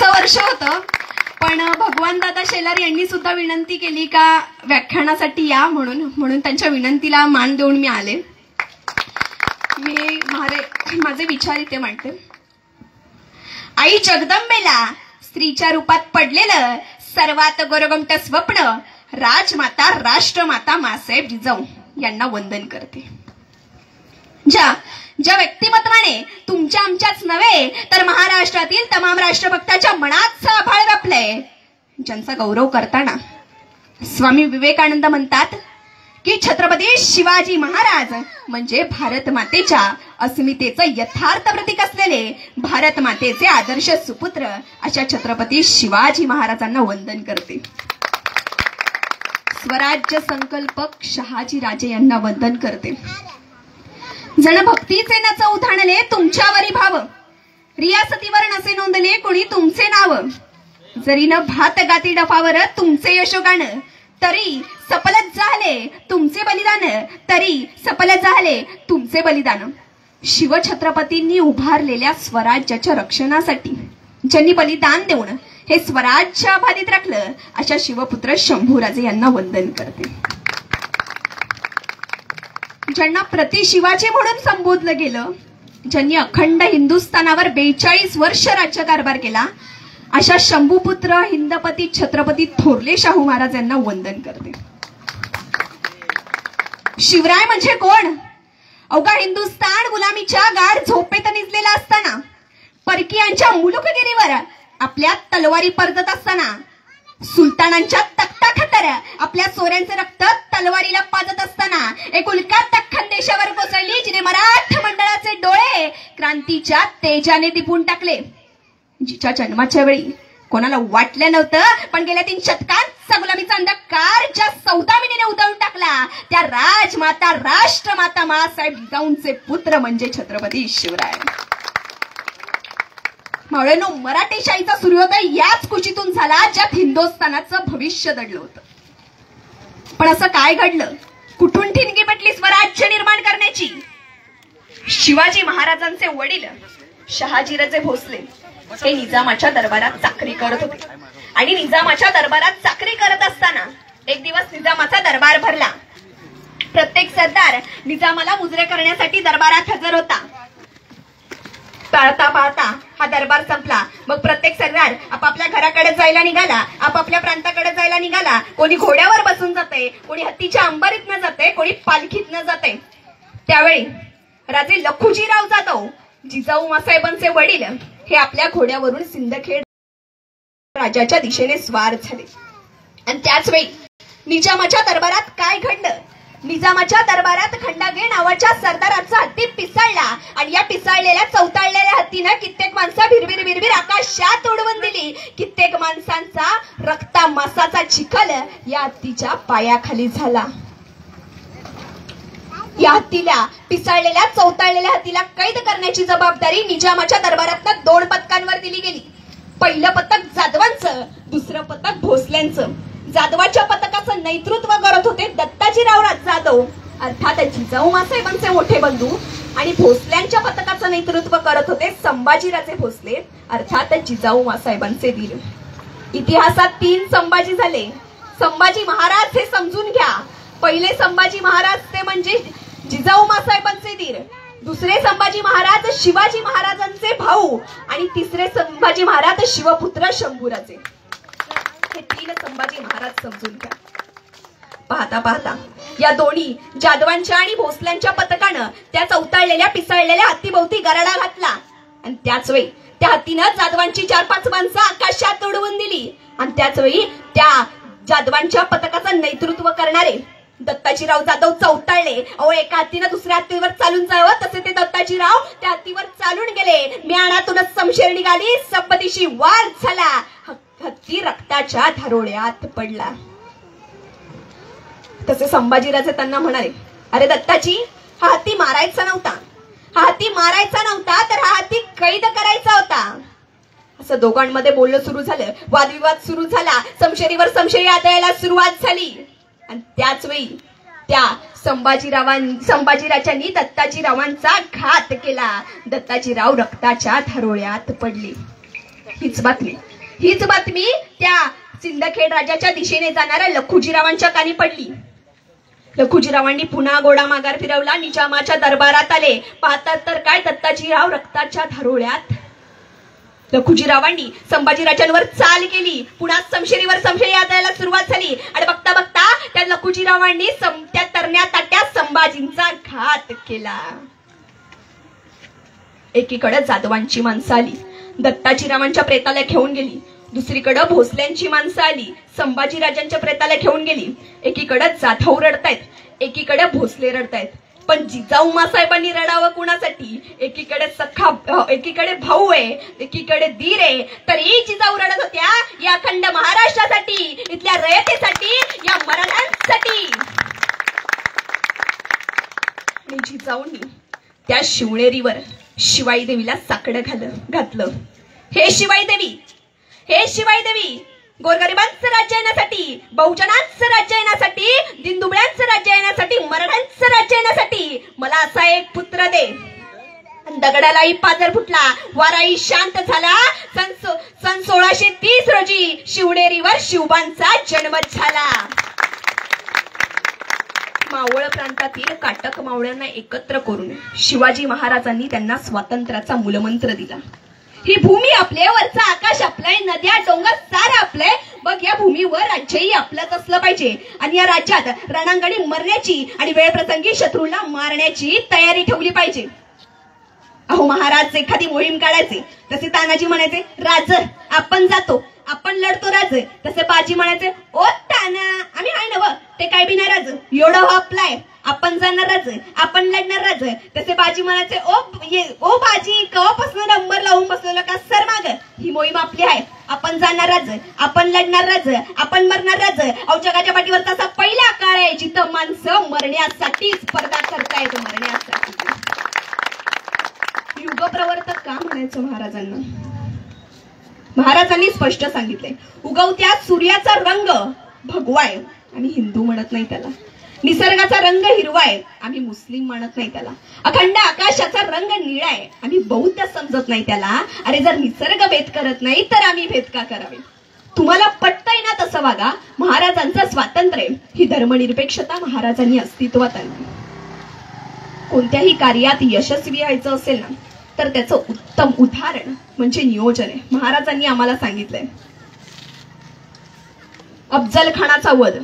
पुढचं वर्ष होतं, पण भगवान दादा शेलार यांनी सुद्धा विनंती केली का व्याख्यानासाठी या म्हणून त्यांच्या विनंतीला मान देऊन मी आले. मी माझे विचार इथे मांडते. आई जगदंबेला स्त्रीच्या रूपात पडलेलं सर्वात गोरगमट स्वप्न राजमाता राष्ट्रमाता मासाहेब जिजाऊ यांना वंदन करते. ज्या व्यक्तिमत्वाने तुमच्या आमच्याच नव्हे तर महाराष्ट्रातील तमाम राष्ट्रभक्ताच्या मनात आभाळ व्यापलंय, ज्यांचा गौरव करताना स्वामी विवेकानंद म्हणतात की छत्रपती शिवाजी महाराज म्हणजे भारत मातेच्या अस्मितेचं यथार्थ प्रतीक असलेले भारत मातेचे आदर्श सुपुत्र अशा छत्रपती शिवाजी महाराजांना वंदन करते. स्वराज्य संकल्पक शहाजी राजे यांना वंदन करते. जण भक्तीचे न चौधाणले तुमच्यावरी भाव, रियासतीवर नसे नोंदले कोणी तुमचे नाव, जरी न भात गाती डफावर तुमचे यशोगान, तरी सफलच झाले तुमचे बलिदान, तरी सफलच झाले तुमचे बलिदान. शिवछत्रपतींनी उभारलेल्या स्वराज्याच्या रक्षणासाठी ज्यांनी बलिदान देऊन हे स्वराज्य अबाधित राखलं अशा शिवपुत्र शंभूराजे यांना वंदन करते. ज्यांना प्रति शिवाजी म्हणून संबोधलं गेलं, ज्यांनी अखंड हिंदुस्थानावर 42 वर्ष राज्यकारभार केला अशा शंभूपुत्र हिंदपती छत्रपती थोरले शाहू महाराज यांना वंदन करते. शिवराय म्हणजे कोण? अवघा हिंदुस्थान गुलामीच्या गाढ झोपेत निजलेला असताना, परकीयांच्या मुलुकगिरीवर आपल्या तलवारी परतत असताना, सुलतानांच्या तख्ताखातर आपल्या सोऱ्यांचे रक्त तलवारीला पाजत असताना, एक उल्का तख्खन देशावर कोसळली जिने मराठा मंडळाचे डोळे क्रांतीच्या तेजाने दिपून टाकले. जिच्या जन्माच्या वेळी कोणाला वाटलं नव्हतं, पण गेल्या 3 शतकांचा गुलामीचा अंधकार ज्या सौदामिनीने उधळून टाकला त्या राजमाता राष्ट्रमाता मासाहेब जिजाऊंचे पुत्र म्हणजे छत्रपती शिवराय. मावळेनो, मराठेशाहीचा सूर्योदय याच कुशीतून झाला ज्यात हिंदुस्थानाचं भविष्य दडलं होतं. पण असं काय घडलं? कुठून ठिणगी पटली स्वराज्य निर्माण करण्याची? शिवाजी महाराजांचे वडील शहाजीराजे भोसले हे निजामाच्या दरबारात चाकरी करत होते आणि निजामाच्या दरबारात चाकरी करत असताना एक दिवस निजामाचा दरबार भरला. प्रत्येक सरदार निजामाला मुजरे करण्यासाठी दरबारात हजर होता. पाळता पाळता हा दरबार संपला. मग प्रत्येक सरदार आपापल्या घराकडे जायला निघाला, आपापल्या प्रांताकडे जायला निघाला. कोणी घोड्यावर बसून जाते, कोणी हत्तीच्या अंबारीतनं जाते, कोणी पालखीतनं जाते. त्यावेळी राजे लखुजीराव जाधव जिजाऊ मासाहेबांचे वडील हे आपल्या घोड्यावरून सिंदखेड राजाच्या दिशेने स्वार झाले. आणि त्याच वेळी निजामाच्या दरबारात काय घडलं? निजामाच्या दरबारात खंडागे नावाच्या सरदाराचा हत्ती पिसाळला आणि या पिसाळलेल्या चौताळलेल्या हत्तीनं कित्येक माणसं भिरभिर भिरभिर आकाशात उडवून दिली. कित्येक माणसांचा रक्ता मासाचा चिखल या हत्तीच्या पायाखाली झाला. या हत्तीला, पिसाळलेल्या चौताळलेल्या हत्तीला कैद करण्याची जबाबदारी निजामाच्या दरबारात 2 पथकांवर दिली गेली. पहिलं पथक जाधवांचं, दुसरं पथक भोसल्यांचं. जाधवाच्या पथकाचं नेतृत्व करत होते दत्ताजीराव जाधव अर्थात जिजाऊ मासाहेबांचे मोठे बंधू, आणि भोसल्यांच्या पथकाचं नेतृत्व करत होते संभाजीराजे भोसले अर्थात जिजाऊ मासाहेबांचे वीर. इतिहासात 3 संभाजी झाले. संभाजी महाराज हे समजून घ्या. पहिले संभाजी महाराज ते म्हणजे जिजाऊ मासाहेबांचे वीर, दुसरे संभाजी महाराज शिवाजी महाराजांचे भाऊ आणि तिसरे संभाजी महाराज शिवपुत्र शंभूराजे. हे 3 संभाजी महाराज समजून घ्या. पाहता पाहता या दोन्ही जाधवांच्या आणि भोसल्यांच्या पथकानं त्या चौताळलेल्या पिसाळलेल्या हत्तीभोवती गराडा घातला आणि त्याच वेळी त्या हत्तीनं जाधवांची 4-5 माणसं आकाशात उडवून दिली. आणि त्याच वेळी त्या जाधवांच्या पथकाचं नेतृत्व करणारे दत्ताजीराव जाधव चौताळले. अहो, एका हत्तीनं दुसऱ्या हत्तीवर चालून जावं तसे ते दत्ताजीराव त्या हत्तीवर चालून गेले. म्याणातूनच समशेर निघाली, सबदिशी वार झाला. हत्ती रक्ताच्या धारोळ्यात पडला. तसे संभाजीराजे त्यांना म्हणाले, अरे दत्ताजी, हा हत्ती मारायचा नव्हता, हा हत्ती मारायचा नव्हता तर हा हत्ती कैद करायचा होता. असं दोघांमध्ये बोलणं सुरू झालं, वादविवाद सुरू झाला, समशेरीवर समशेरी आदळायला सुरुवात झाली. आणि त्याच वेळी त्या संभाजीराजांनी दत्ताजीरावांचा घात केला. दत्ताजीराव रक्ताच्या धारोळ्यात पडले. हीच बातमी हीच बातमी त्या सिंदखेड राजाच्या दिशेने जाणाऱ्या लखुजीरावांच्या कानी पडली. लखुजीरावांनी पुन्हा घोडा माघार फिरवला. निजामाच्या दरबारात आले. पाहतात तर काय, दत्ताजीराव रक्ताच्या धारोळ्यात. लखुजीरावांनी संभाजीराजांवर चाल केली. पुन्हा समशेरीवर समशेरी यायला सुरुवात झाली. आणि बघता बघता त्या लखुजीरावांनी त्या तरण्या ताट्या संभाजींचा घात केला. एकीकडे जाधवांची माणसं आली, दत्ताजीरावांच्या प्रेताला घेऊन गेली. दुसरीकडे भोसल्यांची माणसं आली, संभाजीराजांच्या प्रेताला घेऊन गेली. एकीकडे जाधव रडतायत, एकीकडे भोसले रडतायत. पण जिजाऊ मासाहेबांनी रडावं कुणासाठी? एकीकडे एकीकडे भाऊ आहे, एकीकडे दीर आहे. तरी जिजाऊ रडत होत्या या अखंड महाराष्ट्रासाठी, इथल्या रयतेसाठी, या मराठ्यांसाठी. आणि जिजाऊंनी त्या शिवनेरीवर शिवाई देवीला साकडं घातलं. हे शिवाई देवी, हे शिवाई देवी, गोरगरिबांचं राज्य येण्यासाठी, बहुजनांचं राज्य येण्यासाठी, दिनदुबळ्यांचं राज्य येण्यासाठी, मराठ्यांचं राज्य येण्यासाठी मला असा एक पुत्र दे. दगडालाही पाजर फुटला, वाराही शांत झाला. सन 1630 रोजी शिवनेरीवर शिवबांचा जन्म झाला. मावळ प्रांतातील काटक मावळ्यांना एकत्र करून शिवाजी महाराजांनी त्यांना स्वातंत्र्याचा मूलमंत्र दिला. ही भूमी आपले, वरचा आकाश आपलंय, नद्या डोंगर सारं आपलंय. बघ या भूमीवर राज्यही आपलंच असलं पाहिजे. आणि या राज्यात रणांगणी मरण्याची आणि वेळप्रसंगी शत्रूला मारण्याची तयारी ठेवली पाहिजे. अहो महाराज एखादी मोहीम काढायचे, तसे तानाजी म्हणायचे राज आपण जातो, आपण लढतो राज. तसे बाजी म्हणायचे ओ ताना आम्ही आहे नव, ते काय बी नाही राज, एवढं हो आपलाय, आपण जाणार राज, आपण लढणार राज. तसे बाजी म्हणायचे ओ बाजी कवापासून नंबर लावून बसलेलं का सर माग, ही मोहीम आपली आहे, आपण जाणार राज, आपण लढणार राज, आपण मरणार राज. अहो जगाच्या पाठीवर तसा पहिला काळ आहे जिथं माणसं मरण्यासाठी स्पर्धा करतायत, मरण्यासाठी. युगप्रवर्तक का म्हणायचं महाराजांना? महाराजांनी स्पष्ट सांगितलंय, उगवत्या सूर्याचा रंग भगवा आहे, आम्ही हिंदू म्हणत नाही त्याला. निसर्गाचा रंग हिरवा आहे, आम्ही मुस्लिम म्हणत नाही त्याला. अखंड आकाशाचा रंग निळा आहे, आम्ही बौद्ध समजत नाही त्याला. अरे जर निसर्ग भेद करत नाही तर आम्ही भेद का करावे? तुम्हाला पटतंय ना तसं वागा. महाराजांचं स्वातंत्र्य, ही धर्मनिरपेक्षता महाराजांनी अस्तित्वात आणली. कोणत्याही कार्यात यशस्वी व्हायचं असेल ना तर त्याचं उत्तम उदाहरण म्हणजे नियोजन आहे. महाराजांनी आम्हाला सांगितलंय, अफजल खानाचा वध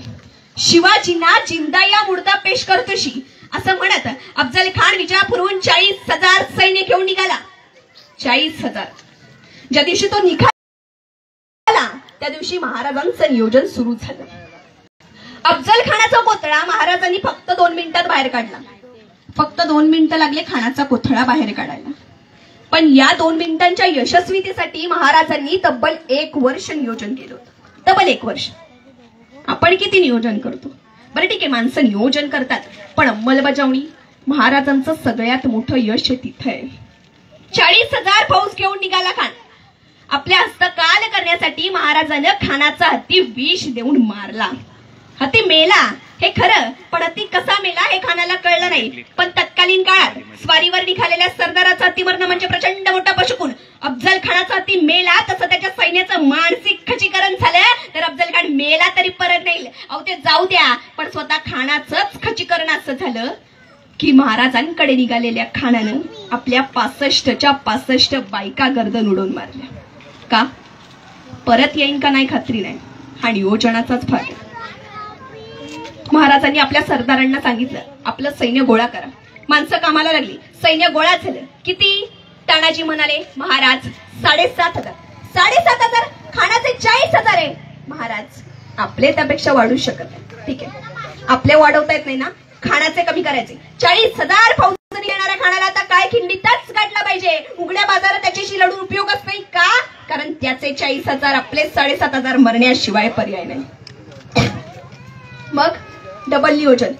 शिवाजींना जिंदा या मुर्दा पेश करतोशी असं म्हणत अफजल खान विजापूरहून 40,000 सैन्य घेऊन निघाला. 40,000. ज्या दिवशी तो निघाला त्या दिवशी महाराजांचं नियोजन सुरू झालं. अफजल खानाचा कोथळा महाराजांनी फक्त 2 मिनिटात बाहेर काढला. फक्त 2 मिनिटं लागले खानाचा कोथळा बाहेर काढायला. पण या 2 मिनिटांच्या यशस्वीतेसाठी महाराजांनी तब्बल 1 वर्ष नियोजन केलं होतं. तब्बल 1 वर्ष. आपण किती नियोजन करतो? बरं ठीक आहे, माणसं नियोजन करतात, पण अंमलबजावणी महाराजांचं सगळ्यात मोठं यश तिथं आहे. 40,000 फौज घेऊन निघाला खान. आपल्या हस्तकाल करण्यासाठी महाराजांनं खानाचा हत्ती विष देऊन मारला. हत्ती मेला हे खरं, पण हत्ती कसा मेला हे खानाला कळलं नाही. पण तत्कालीन काळात स्वारीवर निघालेल्या सरदाराचा हत्ती मरणं म्हणजे प्रचंड मोठा पशुकून. अफजल खानाचा हत्ती मेला तसं त्याच्या सैन्याचं मानसिक खचीकरण झालं, तर अफजल खान मेला तरी परत नाही. अहो ते जाऊ द्या, पण स्वतः खानाचंच खचीकरण असं झालं की महाराजांकडे निघालेल्या खानानं आपल्या 65च्या 65 बायका गर्दन उडवून मारल्या. का? परत येईन का नाही खात्री नाही. हा नियोजनाचाच भाग आहे. महाराजांनी आपल्या सरदारांना सांगितलं, आपलं सैन्य गोळा करा. माणसं कामाला लागली, सैन्य गोळा झालं. किती? तानाजी म्हणाले, महाराज 7,500. 7,500? खानाचे 40,000 आहे. महाराज आपले त्यापेक्षा वाढू शकत नाही. ठीक आहे, आपले वाढवता येत नाही ना, खानाचे कमी करायचे. 40,000 फौजांनी येणाऱ्या खानाला आता काय खिंडीतच गाठला पाहिजे. उघड्या बाजारात त्याच्याशी लढून उपयोगच नाही. का? कारण त्याचे 40,000, आपले 7,500 मरण्याशिवाय पर्याय नाही. मग डबल नियोजन.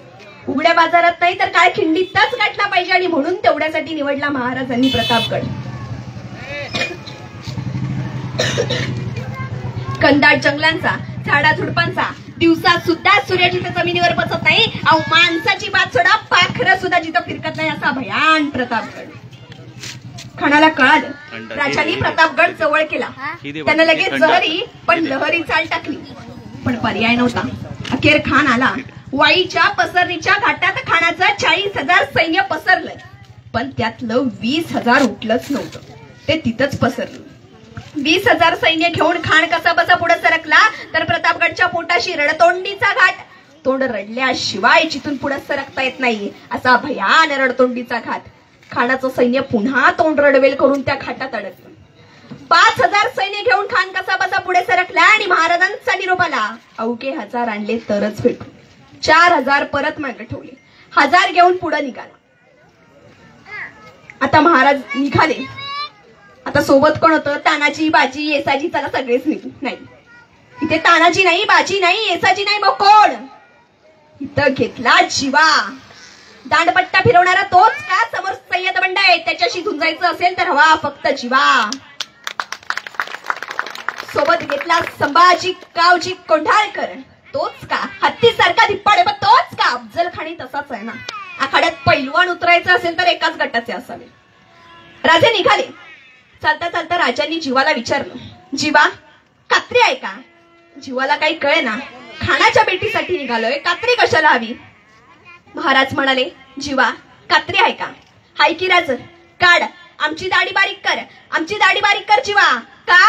उघड्या बाजारात नाही तर काय खिंडीतच गाठला पाहिजे, आणि म्हणून तेवढ्यासाठी निवडला महाराजांनी प्रतापगड. कंदाट जंगलांचा, झाडाझुडपांचा, दिवसात सुद्धा सूर्य जिथे जमिनीवर बसत नाही, अहो माणसाची बात सोडा, पाखरं सुद्धा जिथं फिरकत नाही, असा भयान प्रतापगड. खानाला कळालं. राजांनी प्रतापगड जवळ केला. त्यानं लगेच जहरी पण लहरी चाल टाकली, पण पर्याय नव्हता. अखेर खान आला. वाईच्या पसरणीच्या घाटात खानाचं 40,000 सैन्य पसरलं, पण त्यातलं 20,000 उठलंच नव्हतं. ते तिथंच पसरलं. 20,000 सैन्य घेऊन खान कसा बसा पुढे सरकला तर प्रतापगडच्या पोटाशी रडतोंडीचा घाट. तोंड रडल्याशिवाय जिथून पुढे सरकता येत नाही असा भयान रडतोंडीचा घाट. खानाचं सैन्य पुन्हा तोंड रडवेल करून त्या घाटात अडकलं. 5,000 सैन्य घेऊन खान कसा बसा पुढे सरकला आणि महाराजांचा निरोप आला. अवघे 1000 आणले तरच भेटू. 4,000 परत मागे ठेवले. 1000 घेऊन पुढे निघाला. आता महाराज निघाले. आता सोबत कोण होतं? तानाजी, बाजी, येसाजी. चला सगळेच निघू. नाही, इथे तानाजी नाही, बाजी नाही, येसाजी नाही, मग कोण? इथं घेतला जीवा. दांडपट्टा फिरवणारा तोच का? समोर सय्यद बंडा आहे, त्याच्याशी झुंजायचं असेल तर हवा फक्त जीवा. सोबत घेतला संभाजी कावजी कोंढाळकर, तोच का? हत्तीसारखा धिप्पाड, पण तोच का? अफजल खानी तसाच आहे ना. आखाड्यात पैलवान उतरायचं असेल तर एकाच गटाचे असावे. राजे निघाले. चालता चालता राजांनी जीवाला विचारलं, जीवा कात्री आहे का? जीवाला काही कळे ना. खानाच्या भेटीसाठी निघालोय, कात्री कशाला हवी? महाराज म्हणाले, जीवा कात्री आहे का? हाय की राज, काढ. आमची दाढी बारीक कर, आमची दाढी बारीक कर जीवा. का?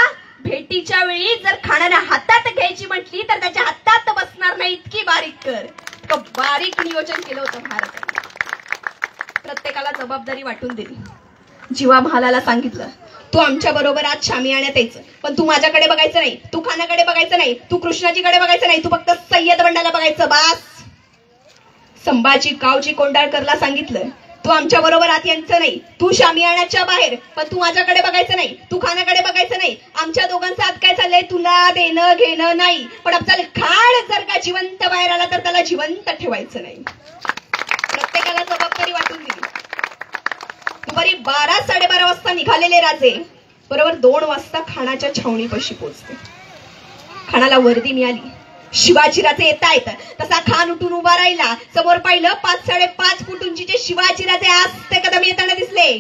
भेटीच्या वेळी जर खानाने हातात घ्यायची म्हटली तर त्याच्या हातात बसणार नाही, इतकी बारीक कर. बारीक नियोजन केलं होतं महाराजांनी. प्रत्येकाला जबाबदारी वाटून दिली. जीवा महालाला सांगितलं, तू आमच्या बरोबर आज शामियाण्यात यायचं, पण तू माझ्याकडे बघायचं नाही, तू खानाकडे बघायचं नाही, तू कृष्णाजीकडे बघायचं नाही, तू फक्त सय्यद बंडाला बघायचं, बास. संभाजी कावजी कोंडाळकरला सांगितलं, तू आमच्या बरोबर आत यायचं नाही, तू शामियाण्याच्या बाहेर, पण तू माझ्याकडे बघायचं नाही, तू खानाकडे बघायचं नाही. आमच्या दोघांचं आत काय चाललंय तुला देणं घेणं नाही, पण आपल्याला खाड जर का जिवंत बाहेर आला तर त्याला जिवंत ठेवायचं नाही. प्रत्येकाला जबाबदारी वाटून दिली. दुपारी 12-12:30 वाजता निघालेले राजे बरोबर 2 वाजता खानाच्या छावणीपाशी पोहोचते. खानाला वर्दी मिळाली. शिवाजीराजे येतायत. तसा खान उठून उभा राहिला. समोर पाहिलं 5-5.5 फूट उंचीचे शिवाजीराजे आज ते कदम येताना दिसले.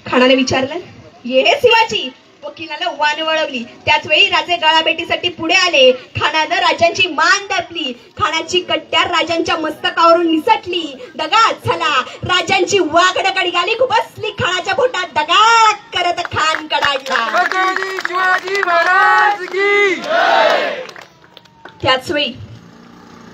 खानाने विचारलं, ये हे शिवाजी? वकिलाला वान वळवली. त्याच वेळी राजे गाळाभेटीसाठी पुढे आले. खानानं राजांची मान दाबली. खानाची कट्यार राजांच्या मस्तकावरून निसटली. दगा झाला. राजांची वाघड निघाली. बसली खानाच्या पोटात. दगा करत खान कडाडला. शिवाजी महाराज की. त्याच वेळी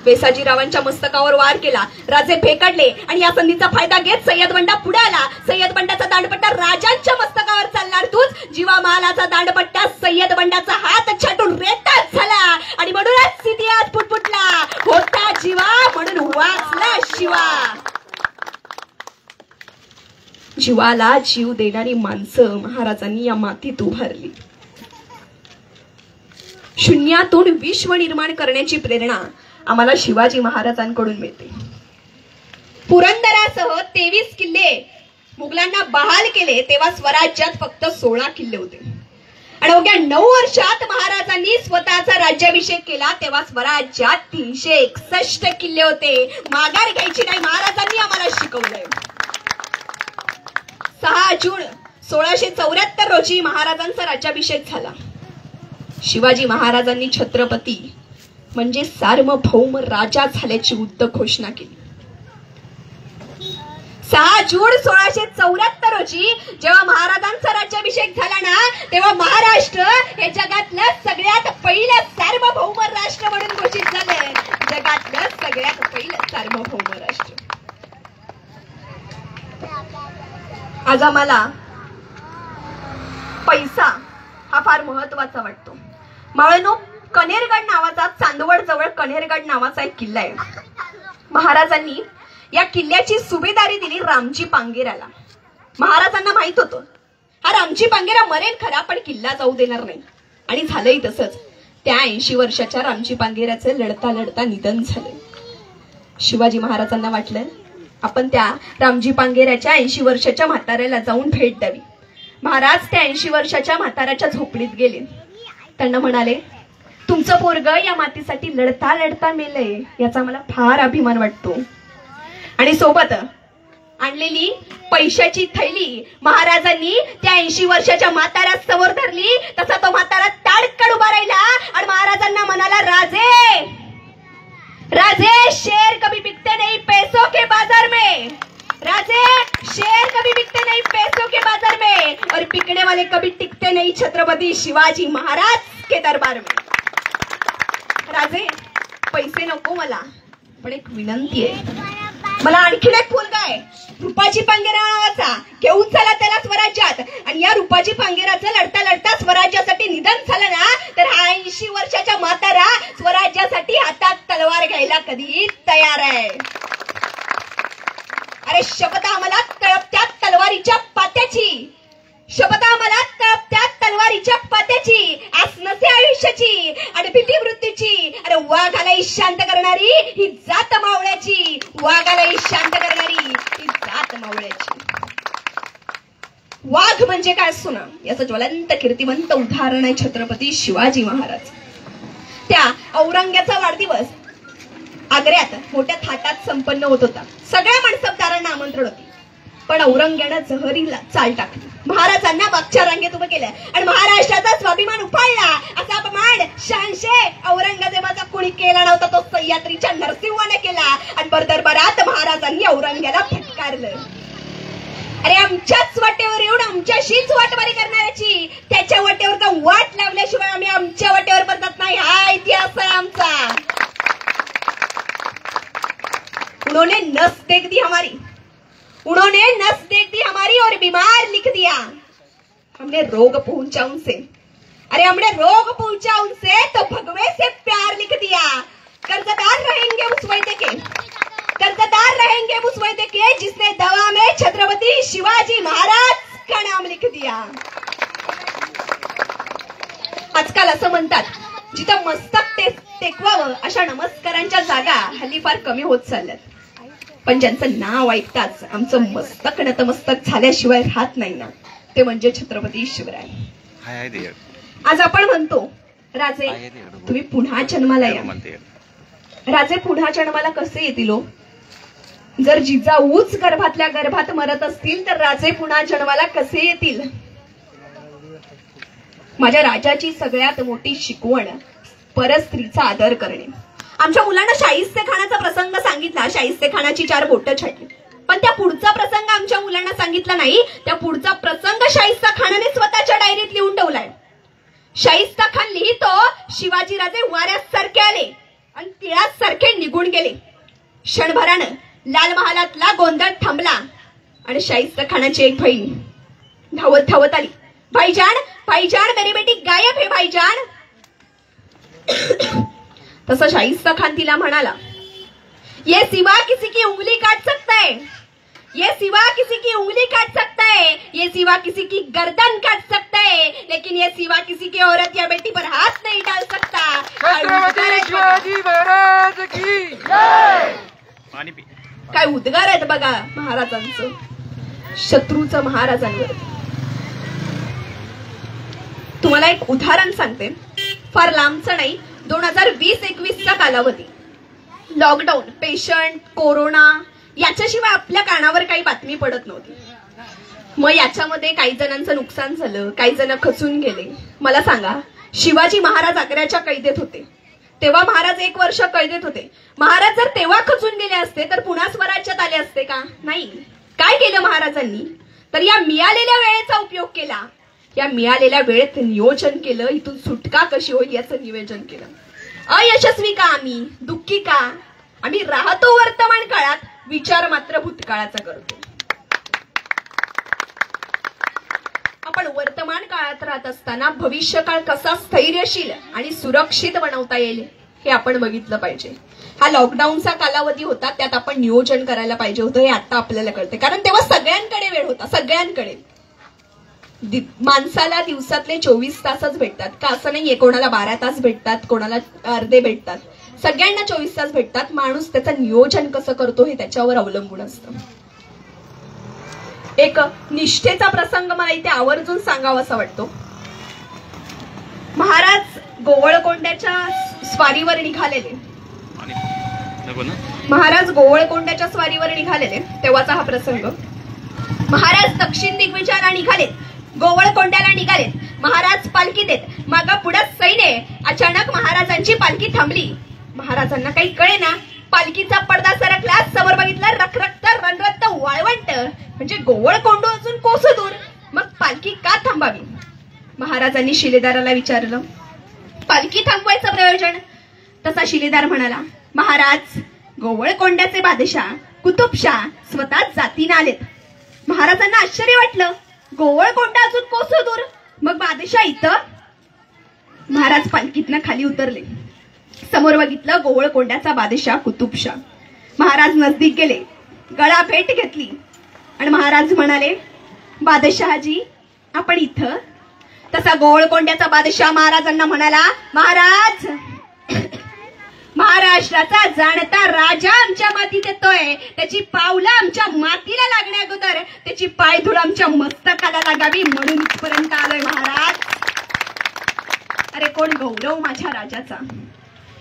वेसाजीरावांच्या मस्तकावर वार केला. राजे फेकडले आणि या संधीचा फायदा घेत सय्यद बंडा पुढे आला. सय्यद बंडाचा दांडपट्टा राजांच्या मस्तकावर चालणार तूच. जीवा महालाचा दांडपट्टा सय्यद बंडाचा हात छाटून रेतात झाला आणि म्हणूनच इतिहास फुटफुटला. होता जीवा म्हणून वाचला शिवा. जीवाला जीव देणारी माणसं महाराजांनी या मातीत उभारली. शून्यातून विश्व निर्माण करण्याची प्रेरणा आम्हाला शिवाजी महाराजांकडून मिळते. पुरंदरासह 23 किल्ले मुघलांना बहाल केले तेव्हा स्वराज्यात फक्त 16 किल्ले होते. आणि अवघ्या 9 वर्षात महाराजांनी स्वतःचा राज्याभिषेक केला तेव्हा स्वराज्यात 361 किल्ले होते. माघार घ्यायची नाही, महाराजांनी आम्हाला शिकवलंय. 6 जून 1674 रोजी महाराजांचा राज्याभिषेक झाला. शिवाजी महाराजांनी छत्रपती म्हणजे सार्वभौम राजा झाल्याची उद्धट घोषणा केली. 6 जून 1674 रोजी जेव्हा महाराजांचा राज्याभिषेक झाला ना तेव्हा महाराष्ट्र हे जगातलं सगळ्यात पहिलं सार्वभौम राष्ट्र म्हणून घोषित झालं. जगातलं सगळ्यात पहिलं सार्वभौम राष्ट्र. आज आम्हाला पैसा हा फार महत्वाचा वाटतो. मावळनो, कनेरगड नावाचा, चांदवड जवळ कनेरगड नावाचा एक किल्ला आहे. महाराजांनी या किल्ल्याची सुभेदारी दिली रामजी पांगेराला. महाराजांना माहित होतं हा रामजी पांगेरा मरेल खरा पण किल्ला जाऊ देणार नाही. आणि झालंही तसंच. त्या 80 वर्षाच्या रामजी पांगेराचे लढता लढता निधन झाले. शिवाजी महाराजांना वाटलं आपण त्या रामजी पांगेराच्या 80 वर्षाच्या म्हाताऱ्याला जाऊन भेट द्यावी. महाराज त्या 80 वर्षाच्या म्हाताऱ्याच्या झोपडीत गेले. त्यांना म्हणाले, तुमचं पोरग या मातीसाठी लढता लढता मेलंय याचा मला फार अभिमान वाटतो. आणि सोबत आणलेली पैशाची थैली महाराजांनी त्या 80 वर्षाच्या म्हाताऱ्या समोर धरली. तसा तो म्हातारा ताडकन उभा राहिला आणि महाराजांना म्हणाला, राजे राजे, शेर कभी बिकते नहीं पैसों के बाजार में. राजे, शेर कभी बिकते नहीं पैसों के बाजार में और बिकने वाले कभी टिकते नहीं छत्रपति शिवाजी महाराज के दरबार में. राजे, पैसे नको मला, पण एक विनंती आहे. मला आणखीन एक मुलगा आहे, रुपाजी पांगेरा नावाचा, घेऊन चला त्याला स्वराज्यात. आणि या रुपाजी पांगेराचं लढता लढता स्वराज्यासाठी निधन झालं ना, तर हा 80 वर्षाच्या म्हातारा स्वराज्यासाठी हातात तलवार घ्यायला कधी तयार आहे. अरे शपथ आम्हाला तळपत्या तलवारीच्या पात्याची, शपथ आम्हाला तळपत्या तलवारीच्या पात्याची, आस नसे आयुष्याची आणि भीती वृत्तीची. अरे वाघालाही शांत करणारी ही जात मावळ्याची, वाघालाही शांत करणारी ही जात मावळ्याची. वाघ म्हणजे काय असतो ना, याचं ज्वलंत कीर्तिवंत उदाहरण आहे छत्रपती शिवाजी महाराज. त्या औरंग्याचा वाढदिवस आग्र्यात मोठ्या थाटात संपन्न होत होता. सगळ्या माणसबदारांना आमंत्रण होते, पण औरंग्यानं जहरीला चाल टाकली. महाराजांना मागच्या रांगेत उभं केलं आणि महाराष्ट्राचा स्वाभिमान उफाळला असा अपमान शहांशे औरंगजेबाचा कुणी केला नव्हता, तो सह्याद्रीच्या नरसिंहाने केला. आणि दरबारात महाराजांनी औरंग्याला फटकारलं. अरे आमच्याच वाटेवर येऊन आमच्याशीच वाटमारी करणाऱ्याची त्याच्या वाटेवरचा वाट लावल्याशिवाय आम्ही आमच्या वाटेवर परतत नाही, हा इतिहास आहे आमचा. उन्होंने नस देख दी हमारी, उन्होंने नस देख दी हमारी और बीमार लिख दिया. हमने रोग पहुंचा उनसे, अरे हमने रोग पहुंचा उनसे तो भगवे से प्यार लिख दिया. कर्जदार रहेंगे उस वैद्य के, कर्जदार रहेंगे उस वैद्य के जिसने दवा में छत्रपति शिवाजी महाराज का नाम लिख दिया. आजकाल असं म्हणतात, जिथं मस्तक टेकवावं अशा नमस्कारांच्या जागा हल्ली फार कमी होत चालल्यात. पण ज्यांचं नाव ऐकताच आमचं मस्तक नतमस्तक झाल्याशिवाय राहत नाही ना, ते म्हणजे छत्रपती शिवराय. आज आपण म्हणतो, राजे तुम्ही पुन्हा जन्माला या. राजे पुन्हा जन्माला कसे येतील हो? जर जिजाऊच गर्भातल्या गर्भात मरत असतील तर राजे पुन्हा जन्माला कसे येतील? माझ्या राजाची सगळ्यात मोठी शिकवण परस्त्रीचा आदर करणे. आमच्या मुलांना शाहिस्तेखानाचा प्रसंग सांगितला, शाहिस्तेखानाची 4 बोटं छाटली, पण त्या पुढचा प्रसंग आमच्या मुलांना सांगितला नाही. त्या पुढचा प्रसंग शाहिस्तेखानाने स्वतःच्या डायरीत लिहून ठेवलाय. शाहिस्तेखान लिहितो, शिवाजीराजे वाऱ्यासारखे आले आणि तिळासारखे निघून गेले. क्षणभरानं लाल महालातला गोंधळ थांबला आणि शाहिस्तेखानाची एक बहीण धावत धावत आली. भाईजान, भाईजान, मेरी बेटी गायब है भाईजान. तसा शाहिस्तेखान तिला म्हणाला, ये सिवा किसी की उंगली काट सकता है, ये सिवा किसी की उंगली काट सकता है, ये सिवा किसी की गर्दन काट सकता है, लेकिन ये सिवा किसी की औरत या बेटी पर हाथ नहीं डाल सकता. शिवाजी महाराज की जय. काय उद्गार आहेत बघा महाराजांचं, शत्रूचं महाराजांवर. तुम्हाला एक उदाहरण सांगते, फार लांबचं नाही. 2020-21चा कालावधी, लॉकडाऊन, पेशंट, कोरोना याच्याशिवाय आपल्या कानावर काही बातमी पडत नव्हती. मग याच्यामध्ये काही जणांचं नुकसान झालं, काही जण खचून गेले. मला सांगा, शिवाजी महाराज आग्र्याच्या कैदेत होते तेव्हा महाराज 1 वर्ष कैदेत होते. महाराज जर तेव्हा खचून गेले असते तर पुन्हा स्वराज्यात आले असते का? नाही. काय केलं महाराजांनी? तर या मिळालेल्या वेळेचा उपयोग केला. या मिळालेल्या वेळेत नियोजन केलं, इथून सुटका कशी होईल याचं नियोजन केलं. अयशस्वी का आम्ही, दुःखी का? आम्ही राहतो वर्तमान काळात, विचार मात्र भूतकाळाचा करतो. आपण वर्तमान काळात राहत असताना भविष्यकाळ कसा स्थैर्यशील आणि सुरक्षित बनवता येईल हे आपण बघितलं पाहिजे. हा लॉकडाऊनचा कालावधी होता, त्यात आपण नियोजन करायला पाहिजे होतं, हे आता आपल्याला कळते. कारण तेव्हा सगळ्यांकडे वेळ होता, सगळ्यांकडे. माणसाला दिवसातले 24 तासच भेटतात का? असं नाहीये, कोणाला 12 तास भेटतात, कोणाला अर्धे भेटतात, सगळ्यांना 24 तास भेटतात. माणूस त्याचं नियोजन कसं करतो हे त्याच्यावर अवलंबून असतं. एक निष्ठेचा प्रसंग मला इथे आवर्जून सांगावासा वाटतो. महाराज गोवळकोंड्याच्या स्वारीवर निघालेले महाराज गोवळकोंड्याच्या स्वारीवर निघालेले तेव्हाचा हा प्रसंग. महाराज दक्षिण दिग्विजयाला निघालेत, गोवळकोंड्याला निघालेत. महाराज पालखीत आहेत, मागा पुढे सैन्य. अचानक महाराजांची पालखी थांबली. महाराजांना काही कळेना. पालखीचा पडदा सरकला. समोर बघितलं रखरखत रणरक्त वाळवंट, म्हणजे गोवळकोंडू अजून कोस दूर. मग पालखी का थांबावी? महाराजांनी शिलेदाराला विचारलं, पालखी थांबवायचं प्रयोजन? तसा शिलेदार म्हणाला, महाराज गोवळकोंड्याचे बादशाह कुतुबशाह स्वतः जातीने आलेत. महाराजांना आश्चर्य वाटलं. गोवळकोंडा अजून कोस दूर, मग बादशाह इथं? महाराज पालखीतनं खाली उतरले. समोर बघितलं गोवळकोंड्याचा बादशाह कुतुबशाह. महाराज नजदीक गेले, गळा भेट घेतली आणि महाराज म्हणाले, बादशहाजी आपण इथं? तसा गोवळकोंड्याचा बादशाह महाराजांना म्हणाला, महाराज महाराष्ट्राचा जाणता राजा आमच्या मातीत येतोय. त्याची पावलं आमच्या मातीला लागण्या अगोदर त्याची पायधूळ आमच्या मस्तकाला लागावी म्हणून इथपर्यंत आलोय महाराज. अरे कोण गौरव माझ्या राजाचा.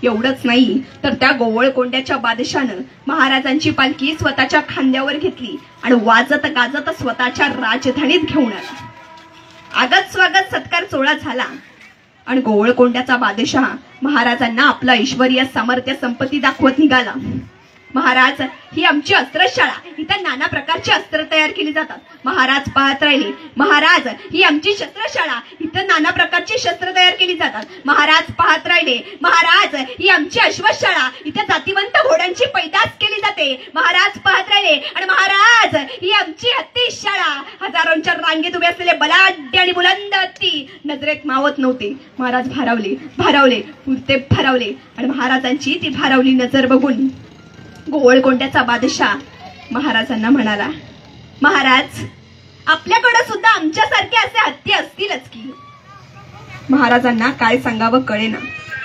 एवढंच नाही तर त्या गोवळकोंड्याच्या बादशानं महाराजांची पालखी स्वतःच्या खांद्यावर घेतली आणि वाजत गाजत स्वतःच्या राजधानीत घेऊन आला. आगत स्वागत सत्कार सोहळा झाला आणि गोवळकोंड्याचा बादशाह महाराजांना आपला ऐश्वर्य सामर्थ्य संपत्ती दाखवत निघाला. महाराज ही आमची अस्त्रशाळा, इथं नाना प्रकारची अस्त्र तयार केली जातात. महाराज पाहत राहिले, महाराज ही आमची शस्त्रशाळा, इथं नाना प्रकारची शस्त्र तयार केली जातात. महाराज पाहत राहिले, महाराज ही आमची अश्वशाळा, इथं जातीवंत घोड्यांची पैदास केली जाते. महाराज पाहत राहिले आणि महाराज ही आमची हत्ती शाळा, हजारोंच्या रांगेत उभे असलेले बलाढ्य आणि बुलंद हत्ती नजरेत मावत नव्हते. महाराज भारावले भारावले पुरते भारावले आणि महाराजांची ती भारावली नजर बघून गोवळकोंड्याचा बादशाह महाराजांना म्हणाला, महाराज आपल्याकडे सुद्धा आमच्यासारखे असे हत्ती असतीलच की. महाराजांना काय सांगावं कळेना.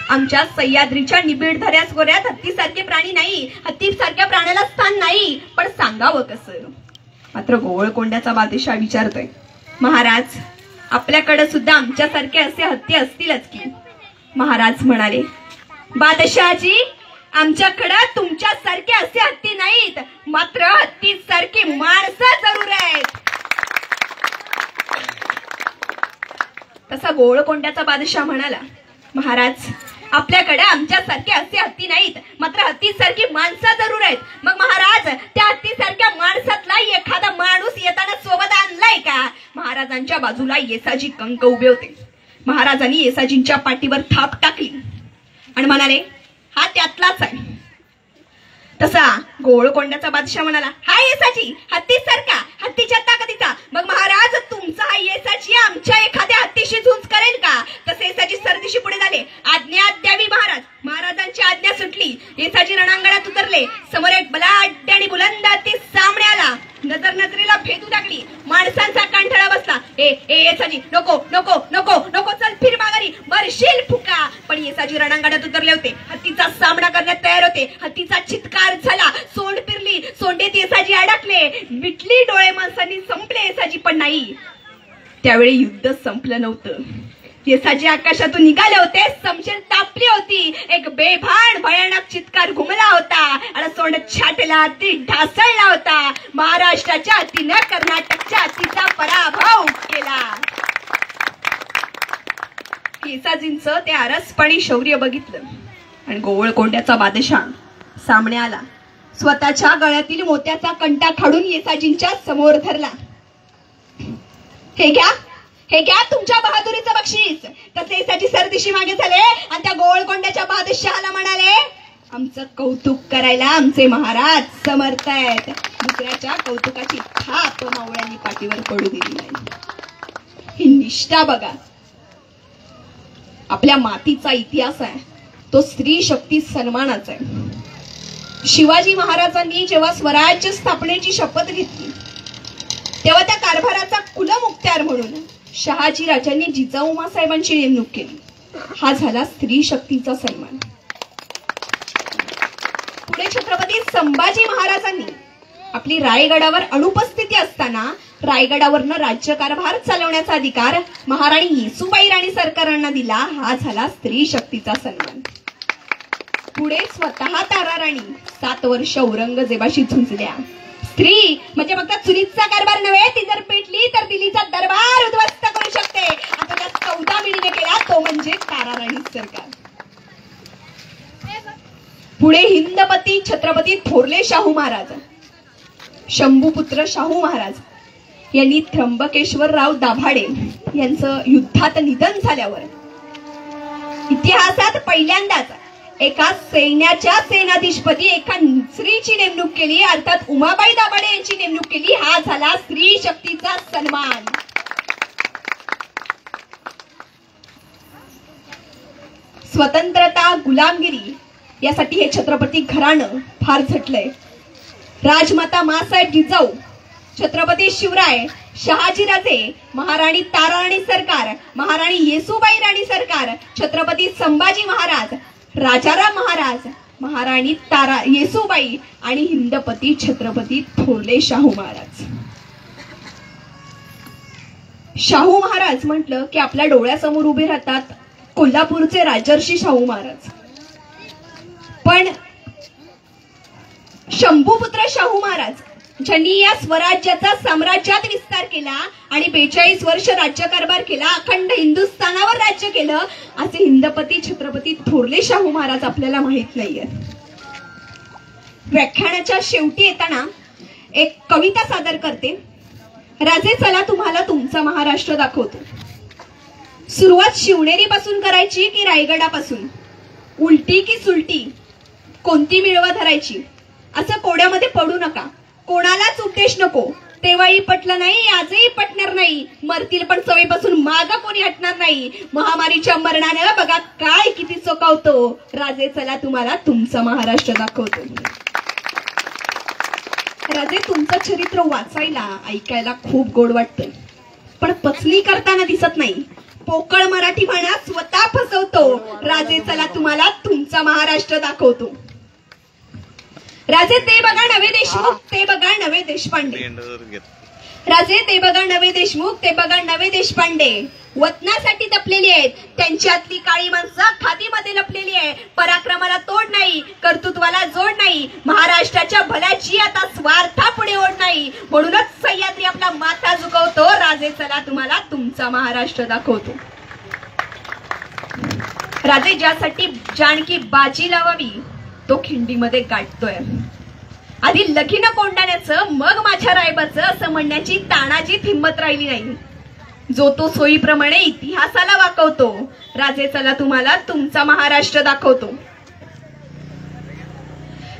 आमच्या सह्याद्रीच्या निबिड धऱ्यास गोऱ्यात हत्तीसारखे प्राणी नाही, हत्तीसारख्या प्राण्याला स्थान नाही, पण सांगावं कसं? मात्र गोवळकोंड्याचा बादशाह विचारतोय, महाराज आपल्याकडे सुद्धा आमच्यासारखे असे हत्ती असतीलच की. महाराज म्हणाले, बादशाहजी आमच्याकडे तुमच्यासारखे असे हत्ती नाहीत, मात्र हत्तीसारखी माणसं जरूर आहेत. तसा गोवळकोंड्याचा बादशाह म्हणाला, महाराज आपल्याकडे आमच्यासारखे असे हत्ती नाहीत, मात्र हत्तीसारखी माणसं जरूर आहेत. मग महाराज त्या हत्तीसारख्या माणसातला एखादा माणूस येताना सोबत आणलाय का? महाराजांच्या बाजूला येसाजी कंक उभे होते. महाराजांनी येसाजींच्या पाठीवर थाप टाकली आणि म्हणाले, हा त्यातलाच आहे. तसा गोवळकोंड्याचा बादशाह म्हणाला, हा येसाजी हत्तीसारखा, हत्तीच्या ताकदीचा. मग महाराज तुमचा हा येसाजी आमच्या एखाद्या हत्तीशी झुंज करेल का? तसे येसाजी सरदिशी पुढे झाले. आज्ञा द्यावी महाराज. महाराजांची आज्ञा सुटली. येसाजी रणांगणात उतरले. समोर एक बलाढ्य आणि बुलंद हत्ती सामने आला. नजर नजरेला भेदू लागली. माणसांचा कांठळा बसला. ए येसाजी नको नको नको नको, चल फिर माघारी, मरशील फुका. पण येसाजी रणांगणात उतरले होते. हत्तीचा सामना करण्यात तयार होते. हत्तीचा चित्कार झाला. सोंड फिरली. सोंडेत येसाजी अडकले. मिटली डोळे माणसांनी. संपले येसाजी, पण नाही, त्यावेळी युद्ध संपलं नव्हतं. येसाजी आकाशातून निघाले होते. समशेर तापली होती. एक बेभान भयानक चित्कार घुमला होता आणि सोंड छाटला. हत्ती ढासळला होता. महाराष्ट्राच्या हत्तीनं कर्नाटकच्या हत्तीचा पराभव केला. येसाजींचं ते आरसपणी शौर्य बघितलं आणि गोवळकोंड्याचा बादशाह सामने आला. स्वतःच्या गळ्यातील मोत्याचा कंटा काढून येसाजींच्या समोर धरला. हे घ्या तुमच्या बहादुरीचं बक्षीस. तसे येसाजी सरदिशी मागे झाले आणि त्या गोवळकोंड्याच्या बादशहाला म्हणाले, आमचं कौतुक करायला आमचे महाराज समर्थ आहेत. दुसऱ्याच्या कौतुकाची थाप मावळ्यांनी पाठीवर पडू दिली नाही. ही निष्ठा बघा. आपल्या मातीचा इतिहास आहे तो स्त्री शक्ती सन्मानाचा आहे. शिवाजी महाराजांनी जेव्हा स्वराज्य स्थापनेची शपथ घेतली तेव्हा त्या कारभाराचा कुलमुक्त्यार म्हणून शहाजी राजांनी जिजाऊ मासाहेबांची नेमणूक केली. हा झाला स्त्री शक्तीचा सन्मान. पुढे छत्रपती संभाजी महाराजांनी आपली रायगडावर अनुपस्थिती असताना रायगडावरनं राज्यकारभार चालवण्याचा अधिकार महाराणी येसूबाई राणी सरकारांना दिला. हा झाला स्त्री शक्तीचा सन्मान. पुढे स्वतः ताराराणी 7 वर्ष औरंगजेबाशी झुंजल्या. स्त्री म्हणजे फक्त चुलीचा कारभार नव्हे, ती जर पेटली तर दिल्लीचा दरबार उद्ध्वस्त करू शकते. आता त्या 14 मिनिटे केला तो म्हणजे ताराराणी सरकार. पुढे हिंदपती छत्रपती थोरले शाहू महाराज, शंभूपुत्र शाहू महाराज यांनी त्र्यंबकेश्वरराव दाभाडे यांचं युद्धात निधन झाल्यावर इतिहासात पहिल्यांदाच एका सैन्याच्या सेनाधीशपदी एका स्त्रीची नेमणूक केली, अर्थात उमाबाई दाभाडे यांची नेमणूक केली. हा झाला स्त्री शक्तीचा सन्मान. स्वतंत्रता गुलामगिरी यासाठी हे छत्रपती घराणं फार झटलंय. राजमाता मासाहेब जिजाऊ, छत्रपती शिवराय, शहाजीराजे, महाराणी ताराराणी सरकार, महाराणी येसूबाई राणी सरकार, छत्रपती संभाजी महाराज, राजाराम महाराज, महाराणी येसूबाई आणि हिंदपती छत्रपती थोरले शाहू महाराज. शाहू महाराज म्हटलं की आपल्या डोळ्यासमोर उभे राहतात कोल्हापूरचे राजर्षी शाहू महाराज. पण शंभूपुत्र शाहू महाराज ज्यांनी या स्वराज्याचा साम्राज्यात विस्तार केला आणि 42 वर्ष राज्यकारभार केला, अखंड हिंदुस्थानावर राज्य केलं, असे हिंदपती छत्रपती थोरले शाहू महाराज आपल्याला माहित नाहीये. व्याख्यानाच्या शेवटी येताना एक कविता सादर करते. राजे चला तुम्हाला तुमचा महाराष्ट्र दाखवतो. सुरुवात शिवनेरी पासून करायची की रायगडापासून, उलटी की सुलटी, कोणती मिळवा धरायची, असं कोड्यामध्ये पडू नका. कोणालाच उपदेश नको. तेव्हाही पटलं नाही, आजही पटणार नाही. मरतील पण सवयीपासून माग कोणी हटणार नाही. महामारीच्या मरणानं बघा काय किती चोकावतो. राजे चला तुम्हाला तुमचा महाराष्ट्र दाखवतो. राजे तुमचं चरित्र वाचायला ऐकायला खूप गोड वाटतं, पण पचनी करताना दिसत नाही. पोकळ मराठी म्हणा स्वतः फसवतो. राजे चला तुम्हाला तुमचा महाराष्ट्र दाखवतो. राजे ते बघा नवे देशमुख, ते बघा नवे देशपांडे. राजे ते बघा नवे देशमुख, ते बघा नवे देशपांडे. वतनासाठी तपलेली आहेत. त्यांच्यातली काळी माणसं खादीमध्ये लपलेली आहे. पराक्रमाला तोड नाही, कर्तृत्वाला जोड नाही. महाराष्ट्राच्या भल्याची आता स्वार्थापुढे ओढ नाही. म्हणूनच सह्याद्री आपला माथा झुकवतो. राजे चला तुम्हाला तुमचा महाराष्ट्र दाखवतो. राजे ज्यासाठी जानकी बाजी लावावी तो खिंडीमध्ये गाठतोय. आधी लगीन कोंडाण्याचं मग माझ्या रायबाचं असं म्हणण्याची तानाजीत हिंमत राहिली नाही. जो तो सोयीप्रमाणे इतिहासाला वाकवतो. राजे चला तुम्हाला तुमचा महाराष्ट्र दाखवतो.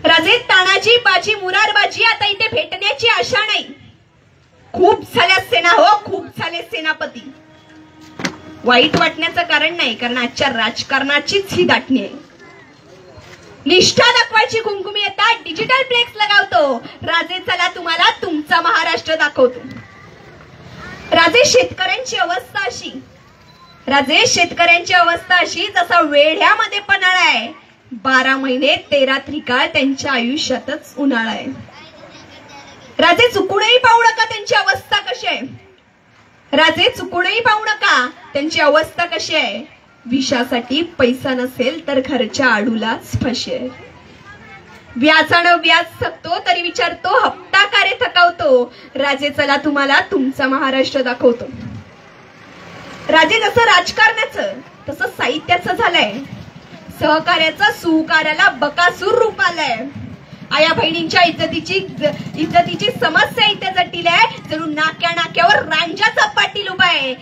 राजे तानाजी बाजी मुरारबाजी आता इथे भेटण्याची आशा नाही. खूप झाल्या सेना हो, खूप झाले सेनापती. वाईट वाटण्याचं कारण नाही, कारण आजच्या राजकारणाचीच ही दाटणी आहे. निष्ठा दाखवायची घुमघुमी येतात, डिजिटल फ्लेक्स लगावतो. राजे चला तुम्हाला तुमचा महाराष्ट्र दाखवतो. राजे शेतकऱ्यांची अवस्था अशी, राजे शेतकऱ्यांची अवस्था अशी जसा वेढ्यामध्ये पन्हाळा आहे. 12 महिने 13 त्रिकाळ त्यांच्या आयुष्यातच उन्हाळा आहे. राजे चुकूनही पाहू नका त्यांची अवस्था कशी आहे. राजे चुकूनही पाहू नका त्यांची अवस्था कशी आहे. विषासाठी पैसा नसेल तर घरच्या आडूलाच फसे. व्याजानं व्याज थकतो तरी विचारतो हप्ता का रे थकावतो. राजे चला तुम्हाला तुमचा महाराष्ट्र दाखवतो. राजे जसं राजकारणाचं तसं साहित्याचं झालंय. सहकार्याचं सुकार्याला बकासूर रूप आलंय. आया बहिणींच्या इज्जतीची समस्या इथे जटिल आहे. जणू नाक्या नाक्यावर रांजाचा पाटील उभा आहे.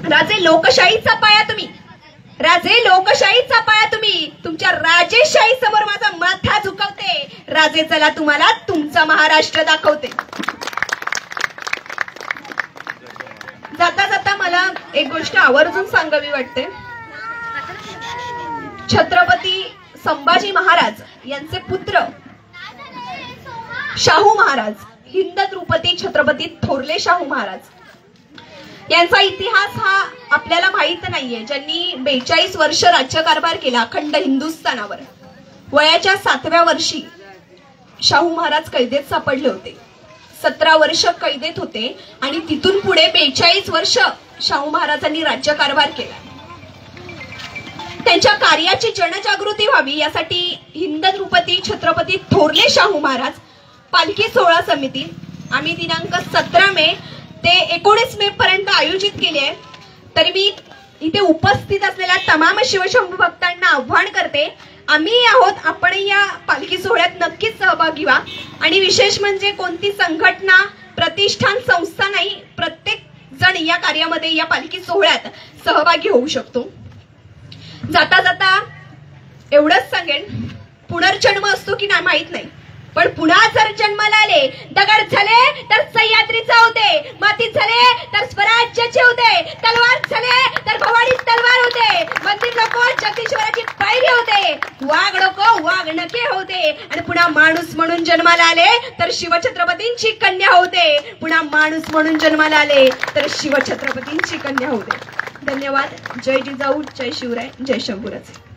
राजे लोकशाहीचा पाया तुम्ही, राजे लोकशाहीचा पाया तुम्ही. तुमच्या राजेशाही समोर माझा माथा झुकवते. राजे चला तुम्हाला तुमचा महाराष्ट्र दाखवते. जाता जाता मला एक गोष्ट आवर्जून सांगावी वाटते. छत्रपती संभाजी महाराज यांचे पुत्र शाहू महाराज, हिंद द्रुपदी छत्रपती थोरले शाहू महाराज यांचा इतिहास हा आपल्याला माहित नाहीये. ज्यांनी 42 वर्ष राज्यकारभार केला अखंड हिंदुस्थानावर. वयाच्या 7व्या वर्षी शाहू महाराज कैदेत सापडले होते. 17 वर्ष कैदेत होते आणि तिथून पुढे 42 वर्ष शाहू महाराजांनी राज्यकारभार केला. त्यांच्या कार्याची जनजागृती व्हावी यासाठी हिंदद्रुपती छत्रपती थोरले शाहू महाराज पालखी सोहळा समिती आम्ही दिनांक 17 मे ते 19 मे पर्यंत आयोजित केली आहे. तरी मी इथे उपस्थित असलेल्या तमाम शिवशंभू भक्तांना आव्हान करते, आम्ही आहोत, आपण या पालखी सोहळ्यात नक्कीच सहभागी व्हा. आणि विशेष म्हणजे कोणती संघटना प्रतिष्ठान संस्था नाही, प्रत्येक जण या कार्यामध्ये या पालखी सोहळ्यात सहभागी होऊ शकतो. जाता जाता एवढंच सांगेन, पुनर्जन्म असतो की नाही माहित नाही, पण पुन्हा जर जन्माला आले, दगड झाले तर सह्याद्रीचा होते, मातीत झाले तर स्वराज्याचे होते, तलवार झाले तर भवानी तलवार होते, मंदिर नको जगदीश्वराची पायरी होते, वाघ नको वाघनखे होते, आणि पुन्हा माणूस म्हणून जन्माला आले तर शिवछत्रपतींची कन्या होते, पुन्हा माणूस म्हणून जन्माला आले तर शिवछत्रपतींची कन्या होते. धन्यवाद. जय जिजाऊ, जय शिवराय, जय शंभूराजे.